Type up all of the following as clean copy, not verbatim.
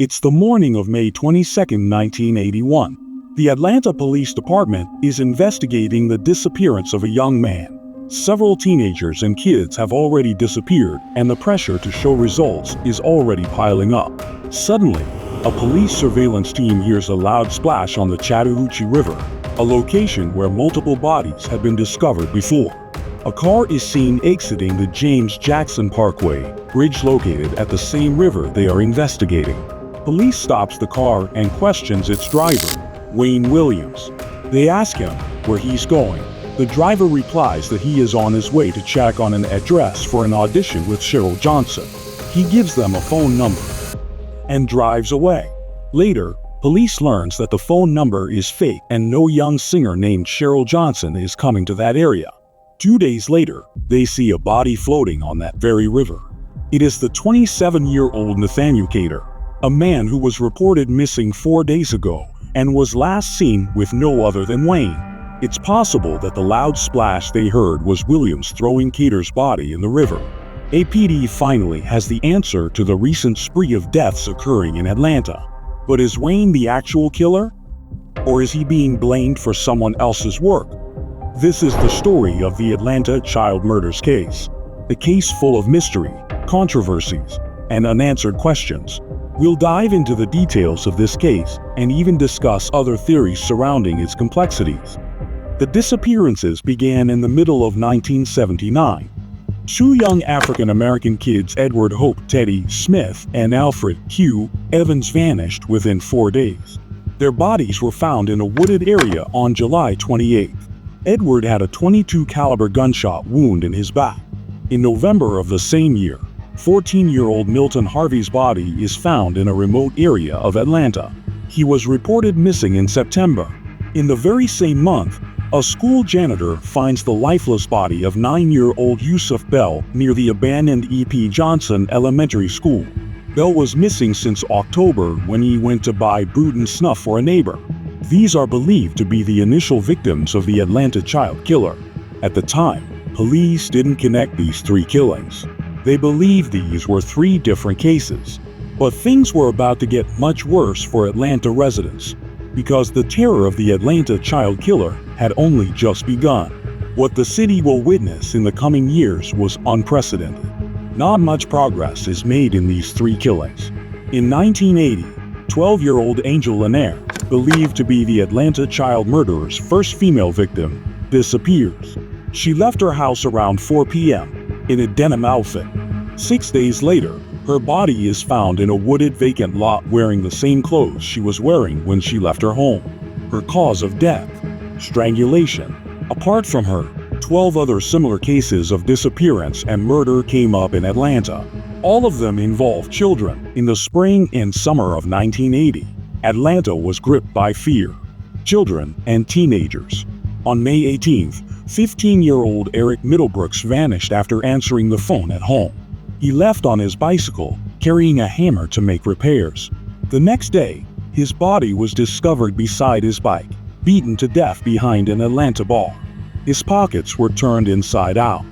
It's the morning of May 22, 1981. The Atlanta Police Department is investigating the disappearance of a young man. Several teenagers and kids have already disappeared, and the pressure to show results is already piling up. Suddenly, a police surveillance team hears a loud splash on the Chattahoochee River, a location where multiple bodies had been discovered before. A car is seen exiting the James Jackson Parkway bridge located at the same river they are investigating. Police stops the car and questions its driver, Wayne Williams. They ask him where he's going. The driver replies that he is on his way to check on an address for an audition with Cheryl Johnson. He gives them a phone number and drives away. Later, police learns that the phone number is fake and no young singer named Cheryl Johnson is coming to that area. 2 days later, they see a body floating on that very river. It is the 27-year-old Nathaniel Cater, a man who was reported missing 4 days ago and was last seen with no other than Wayne. It's possible that the loud splash they heard was Williams throwing Cater's body in the river. APD finally has the answer to the recent spree of deaths occurring in Atlanta. But is Wayne the actual killer? Or is he being blamed for someone else's work? This is the story of the Atlanta child murders case. A case full of mystery, controversies, and unanswered questions. We'll dive into the details of this case and even discuss other theories surrounding its complexities. The disappearances began in the middle of 1979. Two young African-American kids, Edward Hope Teddy Smith and Alfred Hugh Evans, vanished within 4 days. Their bodies were found in a wooded area on July 28. Edward had a .22 caliber gunshot wound in his back. In November of the same year, 14-year-old Milton Harvey's body is found in a remote area of Atlanta. He was reported missing in September. In the very same month, a school janitor finds the lifeless body of 9-year-old Yusuf Bell near the abandoned E.P. Johnson Elementary School. Bell was missing since October when he went to buy Bruton snuff for a neighbor. These are believed to be the initial victims of the Atlanta child killer. At the time, police didn't connect these three killings. They believed these were three different cases. But things were about to get much worse for Atlanta residents, because the terror of the Atlanta child killer had only just begun. What the city will witness in the coming years was unprecedented. Not much progress is made in these three killings. In 1980, 12-year-old Angel Lanier, believed to be the Atlanta child murderer's first female victim, disappears. She left her house around 4 p.m. in a denim outfit. 6 days later, her body is found in a wooded vacant lot wearing the same clothes she was wearing when she left her home. Her cause of death: strangulation. Apart from her, 12 other similar cases of disappearance and murder came up in Atlanta. All of them involved children. In the spring and summer of 1980, Atlanta was gripped by fear. Children and teenagers. On May 18th, 15-year-old Eric Middlebrooks vanished after answering the phone at home. He left on his bicycle, carrying a hammer to make repairs. The next day, his body was discovered beside his bike, beaten to death behind an Atlanta bar. His pockets were turned inside out.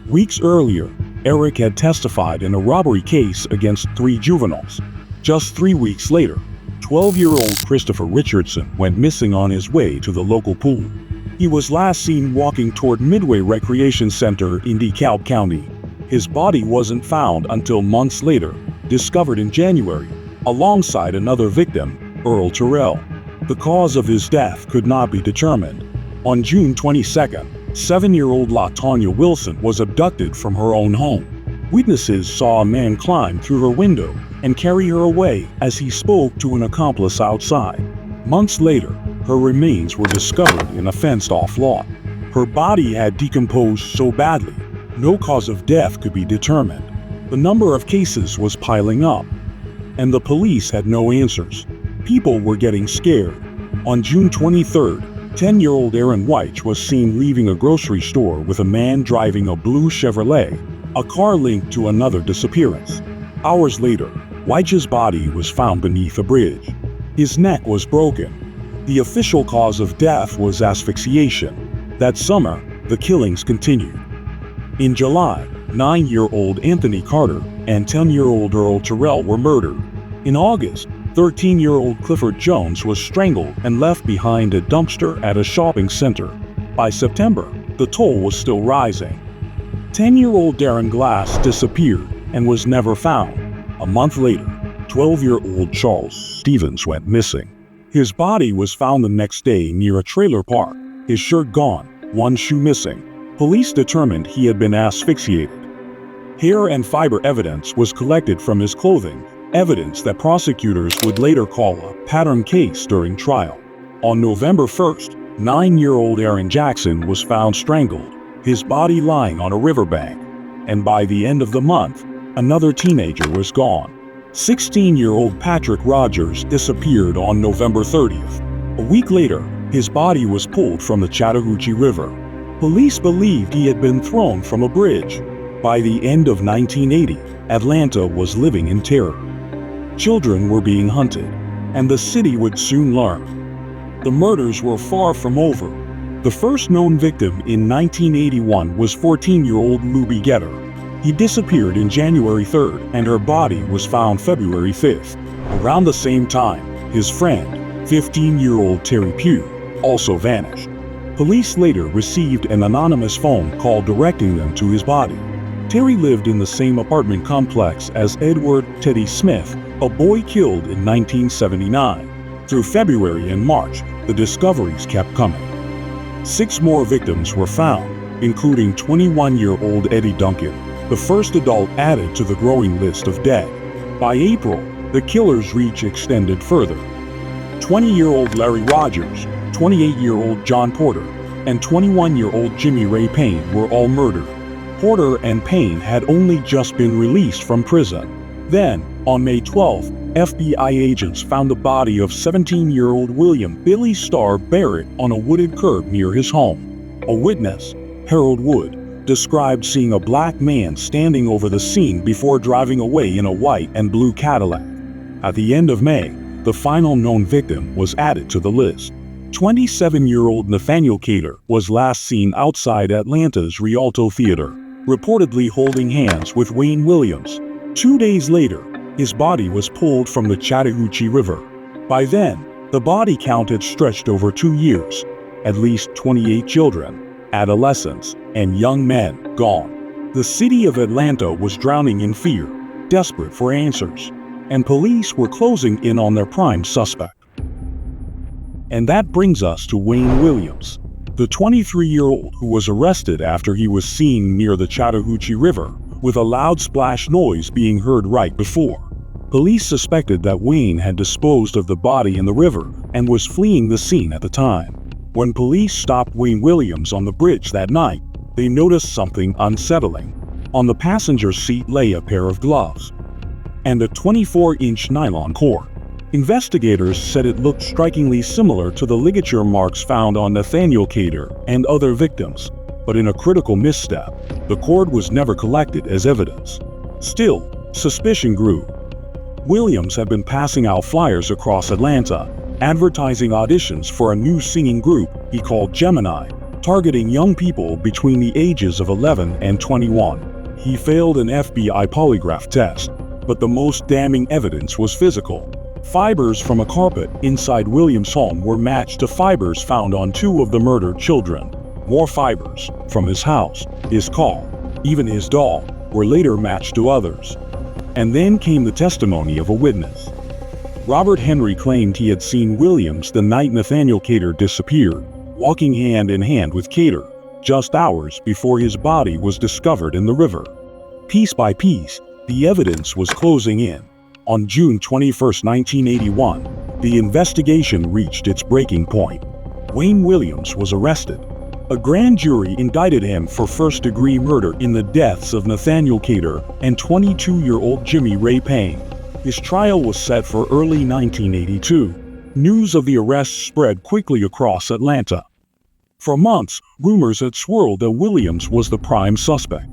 Weeks earlier, Eric had testified in a robbery case against 3 juveniles. Just 3 weeks later, 12-year-old Christopher Richardson went missing on his way to the local pool. He was last seen walking toward Midway Recreation Center in DeKalb County. His body wasn't found until months later, discovered in January, alongside another victim, Earl Terrell. The cause of his death could not be determined. On June 22nd, 7-year-old LaTonya Wilson was abducted from her own home. Witnesses saw a man climb through her window and carry her away as he spoke to an accomplice outside. Months later, her remains were discovered in a fenced-off lot. Her body had decomposed so badly, no cause of death could be determined. The number of cases was piling up, and the police had no answers. People were getting scared. On June 23rd, 10-year-old Aaron Weich was seen leaving a grocery store with a man driving a blue Chevrolet, a car linked to another disappearance. Hours later, Weich's body was found beneath a bridge. His neck was broken. The official cause of death was asphyxiation. That summer, the killings continued. In July, 9-year-old Anthony Carter and 10-year-old Earl Terrell were murdered. In August, 13-year-old Clifford Jones was strangled and left behind a dumpster at a shopping center. By September, the toll was still rising. 10-year-old Darren Glass disappeared and was never found. A month later, 12-year-old Charles Stevens went missing. His body was found the next day near a trailer park, his shirt gone, one shoe missing. Police determined he had been asphyxiated. Hair and fiber evidence was collected from his clothing, evidence that prosecutors would later call a pattern case during trial. On November 1st, 9-year-old Aaron Jackson was found strangled, his body lying on a riverbank. And by the end of the month, another teenager was gone. 16-year-old Patrick Rogers disappeared on November 30th. A week later, his body was pulled from the Chattahoochee River. Police believed he had been thrown from a bridge. By the end of 1980, Atlanta was living in terror. Children were being hunted, and the city would soon learn. The murders were far from over. The first known victim in 1981 was 14-year-old Luby Getter. He disappeared in January 3rd, and her body was found February 5th. Around the same time, his friend, 15-year-old Terry Pugh, also vanished. Police later received an anonymous phone call directing them to his body. Terry lived in the same apartment complex as Edward Teddy Smith, a boy killed in 1979. Through February and March, the discoveries kept coming. 6 more victims were found, including 21-year-old Eddie Duncan, the first adult added to the growing list of dead. By April, the killer's reach extended further. 20-year-old Larry Rogers, 28-year-old John Porter, and 21-year-old Jimmy Ray Payne were all murdered. Porter and Payne had only just been released from prison. Then, on May 12, FBI agents found the body of 17-year-old William Billy Starr Barrett on a wooded curb near his home. A witness, Harold Wood, described seeing a black man standing over the scene before driving away in a white and blue Cadillac. At the end of May, the final known victim was added to the list. 27-year-old Nathaniel Cater was last seen outside Atlanta's Rialto Theater, reportedly holding hands with Wayne Williams. 2 days later, his body was pulled from the Chattahoochee River. By then, the body count had stretched over 2 years. At least 28 children, adolescents, and young men gone. The city of Atlanta was drowning in fear, desperate for answers, and police were closing in on their prime suspect. And that brings us to Wayne Williams, the 23-year-old who was arrested after he was seen near the Chattahoochee River, with a loud splash noise being heard right before. Police suspected that Wayne had disposed of the body in the river and was fleeing the scene at the time. When police stopped Wayne Williams on the bridge that night, they noticed something unsettling. On the passenger seat lay a pair of gloves and a 24-inch nylon cord. Investigators said it looked strikingly similar to the ligature marks found on Nathaniel Cater and other victims, but in a critical misstep, the cord was never collected as evidence. Still, suspicion grew. Williams had been passing out flyers across Atlanta, advertising auditions for a new singing group he called Gemini, targeting young people between the ages of 11 and 21. He failed an FBI polygraph test, but the most damning evidence was physical. Fibers from a carpet inside Williams' home were matched to fibers found on 2 of the murdered children. More fibers from his house, his car, even his doll, were later matched to others. And then came the testimony of a witness. Robert Henry claimed he had seen Williams the night Nathaniel Cater disappeared, walking hand in hand with Cater, just hours before his body was discovered in the river. Piece by piece, the evidence was closing in. On June 21, 1981, the investigation reached its breaking point. Wayne Williams was arrested. A grand jury indicted him for first-degree murder in the deaths of Nathaniel Cater and 22-year-old Jimmy Ray Payne. His trial was set for early 1982. News of the arrest spread quickly across Atlanta. For months, rumors had swirled that Williams was the prime suspect.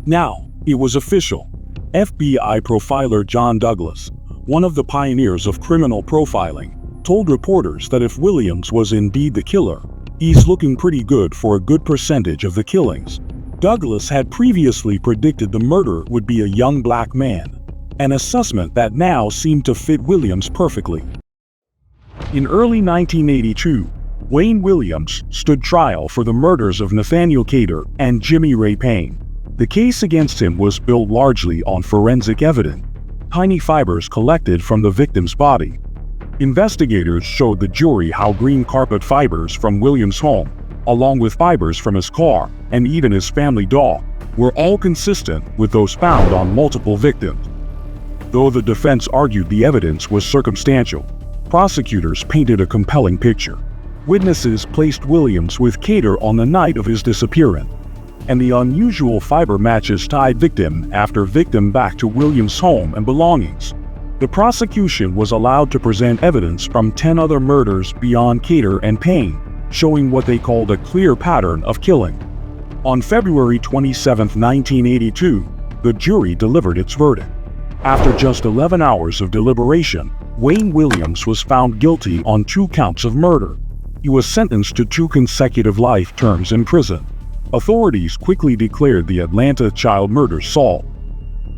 Now, it was official. FBI profiler John Douglas, one of the pioneers of criminal profiling, told reporters that if Williams was indeed the killer, he's looking pretty good for a good percentage of the killings. Douglas had previously predicted the murderer would be a young black man. an assessment that now seemed to fit Williams perfectly. In early 1982, Wayne Williams stood trial for the murders of Nathaniel Cater and Jimmy Ray Payne. The case against him was built largely on forensic evidence, tiny fibers collected from the victim's body. Investigators showed the jury how green carpet fibers from Williams' home, along with fibers from his car and even his family dog, were all consistent with those found on multiple victims. Though the defense argued the evidence was circumstantial, prosecutors painted a compelling picture. Witnesses placed Williams with Cater on the night of his disappearance, and the unusual fiber matches tied victim after victim back to Williams' home and belongings. The prosecution was allowed to present evidence from 10 other murders beyond Cater and Payne, showing what they called a clear pattern of killing. On February 27, 1982, the jury delivered its verdict. After just 11 hours of deliberation, Wayne Williams was found guilty on 2 counts of murder. He was sentenced to 2 consecutive life terms in prison. Authorities quickly declared the Atlanta child murder solved.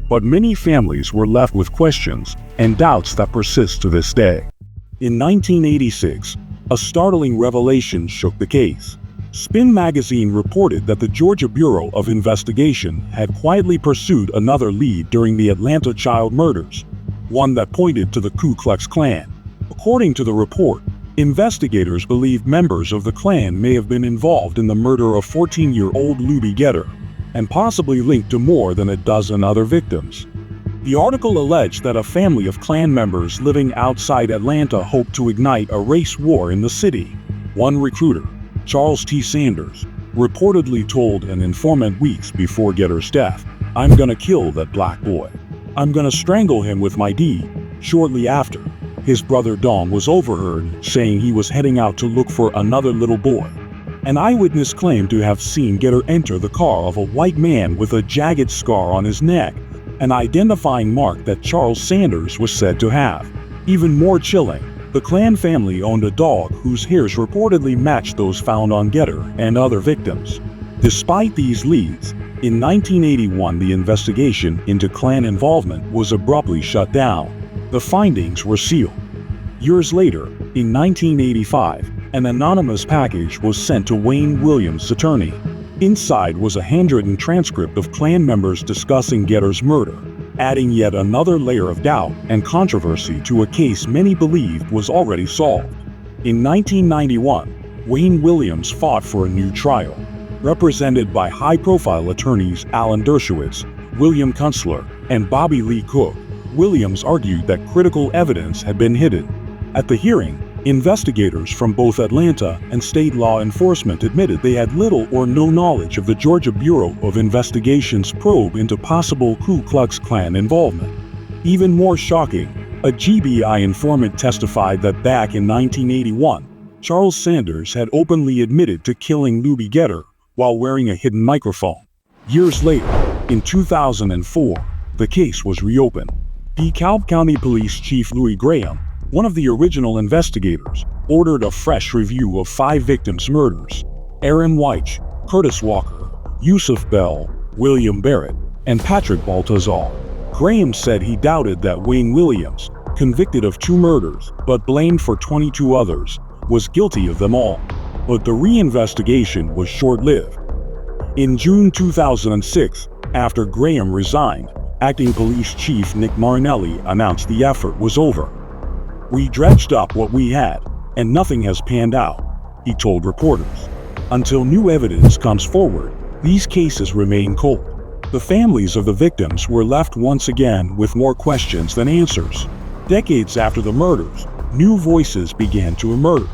But many families were left with questions and doubts that persist to this day. In 1986, a startling revelation shook the case. Spin magazine reported that the Georgia Bureau of Investigation had quietly pursued another lead during the Atlanta child murders, one that pointed to the Ku Klux Klan. According to the report, investigators believed members of the Klan may have been involved in the murder of 14-year-old Luby Getter, and possibly linked to more than a dozen other victims. The article alleged that a family of Klan members living outside Atlanta hoped to ignite a race war in the city. One recruiter, Charles T. Sanders, reportedly told an informant weeks before Getter's death, "I'm gonna kill that black boy. I'm gonna strangle him with my D." Shortly after, his brother Don was overheard saying he was heading out to look for another little boy. An eyewitness claimed to have seen Getter enter the car of a white man with a jagged scar on his neck, an identifying mark that Charles Sanders was said to have. Even more chilling, the Klan family owned a dog whose hairs reportedly matched those found on Getter and other victims. Despite these leads, in 1981 the investigation into Klan involvement was abruptly shut down. The findings were sealed. Years later, in 1985, an anonymous package was sent to Wayne Williams' attorney. Inside was a handwritten transcript of Klan members discussing Getter's murder, adding yet another layer of doubt and controversy to a case many believed was already solved. In 1991, Wayne Williams fought for a new trial. Represented by high-profile attorneys Alan Dershowitz, William Kunstler, and Bobby Lee Cook, Williams argued that critical evidence had been hidden. At the hearing, investigators from both Atlanta and state law enforcement admitted they had little or no knowledge of the Georgia Bureau of Investigation's probe into possible Ku Klux Klan involvement. Even more shocking, a GBI informant testified that back in 1981, Charles Sanders had openly admitted to killing Luby Getter while wearing a hidden microphone. Years later, in 2004, the case was reopened. DeKalb County Police Chief Louis Graham, one of the original investigators, ordered a fresh review of 5 victims' murders: Aaron Weich, Curtis Walker, Yusuf Bell, William Barrett, and Patrick Baltazar. Graham said he doubted that Wayne Williams, convicted of 2 murders but blamed for 22 others, was guilty of them all. But the reinvestigation was short-lived. In June 2006, after Graham resigned, Acting Police Chief Nick Marinelli announced the effort was over. "We dredged up what we had, and nothing has panned out," he told reporters. Until new evidence comes forward, these cases remain cold. The families of the victims were left once again with more questions than answers. Decades after the murders, new voices began to emerge.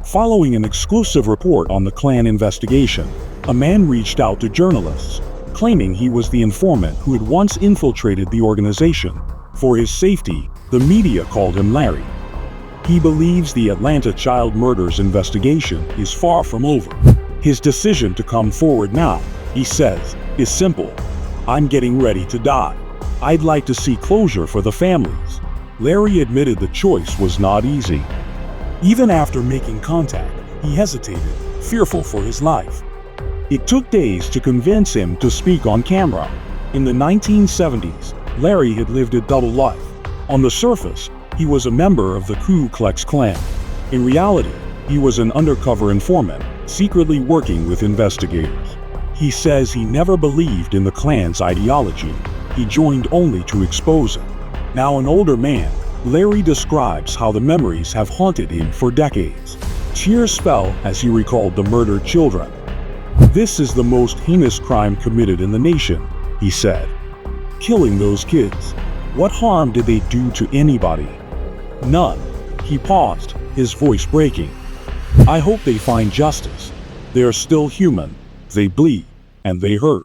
Following an exclusive report on the Klan investigation, a man reached out to journalists, claiming he was the informant who had once infiltrated the organization. For his safety, the media called him Larry. He believes the Atlanta child murders investigation is far from over. His decision to come forward now, he says, is simple. "I'm getting ready to die. I'd like to see closure for the families." Larry admitted the choice was not easy. Even after making contact, he hesitated, fearful for his life. It took days to convince him to speak on camera. In the 1970s, Larry had lived a double life. On the surface, he was a member of the Ku Klux Klan. In reality, he was an undercover informant, secretly working with investigators. He says he never believed in the Klan's ideology. He joined only to expose it. Now an older man, Larry describes how the memories have haunted him for decades. Tears fell as he recalled the murdered children. "This is the most heinous crime committed in the nation," he said. "Killing those kids. What harm did they do to anybody? None." He paused, his voice breaking. "I hope they find justice. They are still human. They bleed, and they hurt."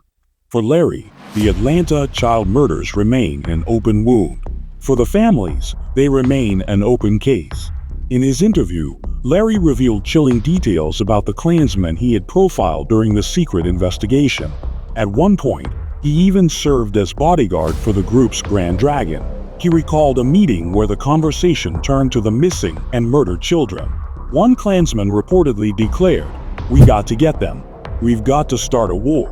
For Larry, the Atlanta child murders remain an open wound. For the families, they remain an open case. In his interview, Larry revealed chilling details about the Klansmen he had profiled during the secret investigation. At one point, he even served as bodyguard for the group's Grand Dragon. He recalled a meeting where the conversation turned to the missing and murdered children. One Klansman reportedly declared, "We got to get them. We've got to start a war."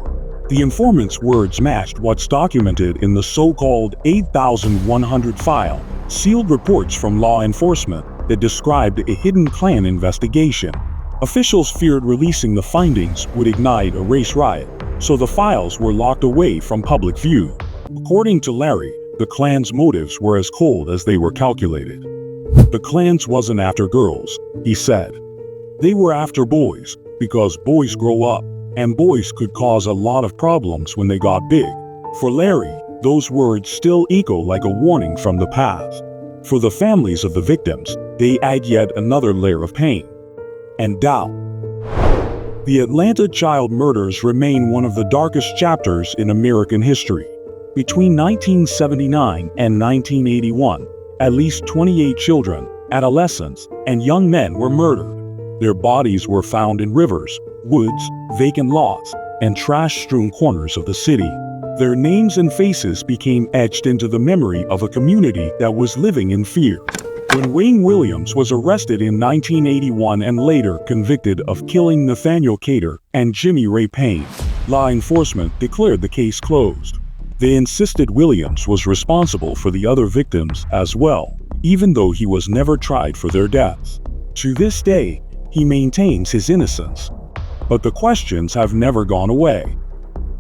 The informant's words matched what's documented in the so-called 8,100 file, sealed reports from law enforcement that described a hidden Klan investigation. Officials feared releasing the findings would ignite a race riot, so the files were locked away from public view. According to Larry, the Klan's motives were as cold as they were calculated. The Klans wasn't after girls, he said. They were after boys, because boys grow up, and boys could cause a lot of problems when they got big. For Larry, those words still echo like a warning from the past. For the families of the victims, they add yet another layer of pain and doubt. The Atlanta child murders remain one of the darkest chapters in American history. Between 1979 and 1981, at least 28 children, adolescents, and young men were murdered. Their bodies were found in rivers, woods, vacant lots, and trash-strewn corners of the city. Their names and faces became etched into the memory of a community that was living in fear. When Wayne Williams was arrested in 1981 and later convicted of killing Nathaniel Cater and Jimmy Ray Payne, law enforcement declared the case closed. They insisted Williams was responsible for the other victims as well, even though he was never tried for their deaths. To this day, he maintains his innocence. But the questions have never gone away.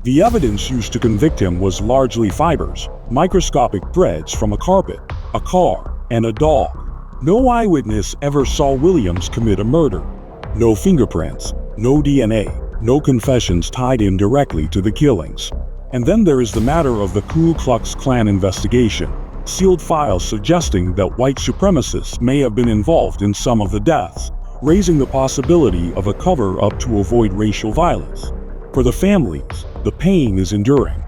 The evidence used to convict him was largely fibers, microscopic threads from a carpet, a car, and a dog. No eyewitness ever saw Williams commit a murder. No fingerprints, no DNA, no confessions tied him directly to the killings. And then there is the matter of the Ku Klux Klan investigation, sealed files suggesting that white supremacists may have been involved in some of the deaths, raising the possibility of a cover-up to avoid racial violence. For the families, the pain is enduring.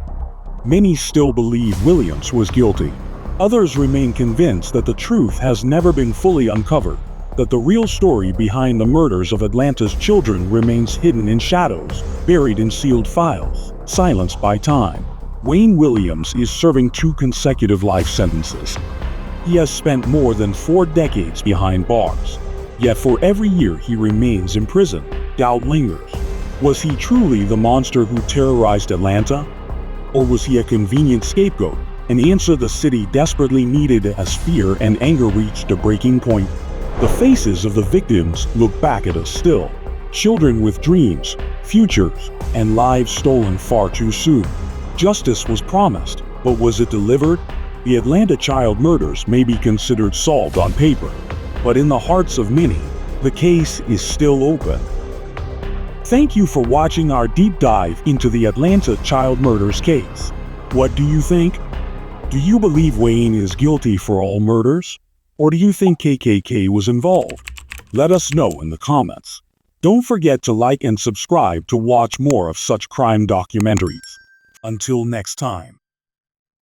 Many still believe Williams was guilty. Others remain convinced that the truth has never been fully uncovered, that the real story behind the murders of Atlanta's children remains hidden in shadows, buried in sealed files, silenced by time. Wayne Williams is serving 2 consecutive life sentences. He has spent more than 4 decades behind bars. Yet for every year he remains in prison, doubt lingers. Was he truly the monster who terrorized Atlanta? Or was he a convenient scapegoat, an answer the city desperately needed as fear and anger reached a breaking point? The faces of the victims look back at us still. Children with dreams, futures, and lives stolen far too soon. Justice was promised, but was it delivered? The Atlanta child murders may be considered solved on paper, but in the hearts of many, the case is still open. Thank you for watching our deep dive into the Atlanta child murders case. What do you think? Do you believe Wayne is guilty for all murders? Or do you think KKK was involved? Let us know in the comments. Don't forget to like and subscribe to watch more of such crime documentaries. Until next time.